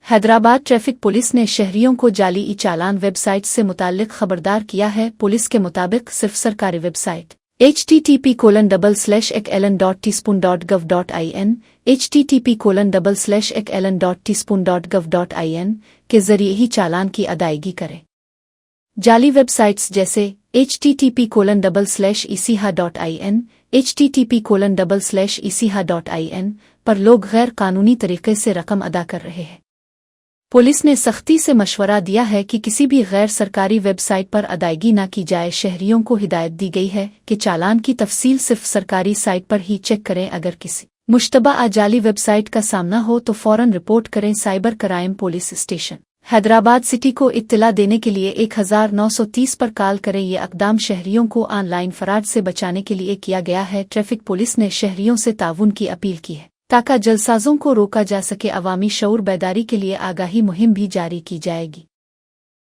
Hyderabad traffic police ने शहरियों को जाली ई चालान वेबसाइट से मुताल्लिक खबरदार किया है। पुलिस के मुताबिक सिर्फ सरकारी वेबसाइट http://ecln.teaspoon.gov.in http://ecln.teaspoon.gov.in के जरिए ही चालान की अदायगी करें। जाली वेबसाइट्स जैसे http://isiha.in http://isiha.in पर लोग गैर कानूनी तरीके से रकम अदा कर रहे हैं। पुलिस ने सख्ती से मशवरा दिया है कि किसी भी गैर सरकारी वेबसाइट पर अदायगी न की जाए। शहरियों को हिदायत दी गई है कि चालान की तफसील सिर्फ सरकारी साइट पर ही चेक करें। अगर किसी मुश्तबा जाली वेबसाइट का सामना हो तो फौरन रिपोर्ट करें cyber crime police station Hyderabad city को इत्तला देने के लिए 1930 पर कॉल करें। ये इक़दाम शहरियों को ऑनलाइन फराड से बचाने के लिए किया गया है। ट्रैफिक पुलिस ने शहरियों से ताउन की अपील की है ताकि जलसाजों को रोका जा सके। अवामी शऊर बेदारी के लिए आगाही मुहिम भी जारी की जाएगी।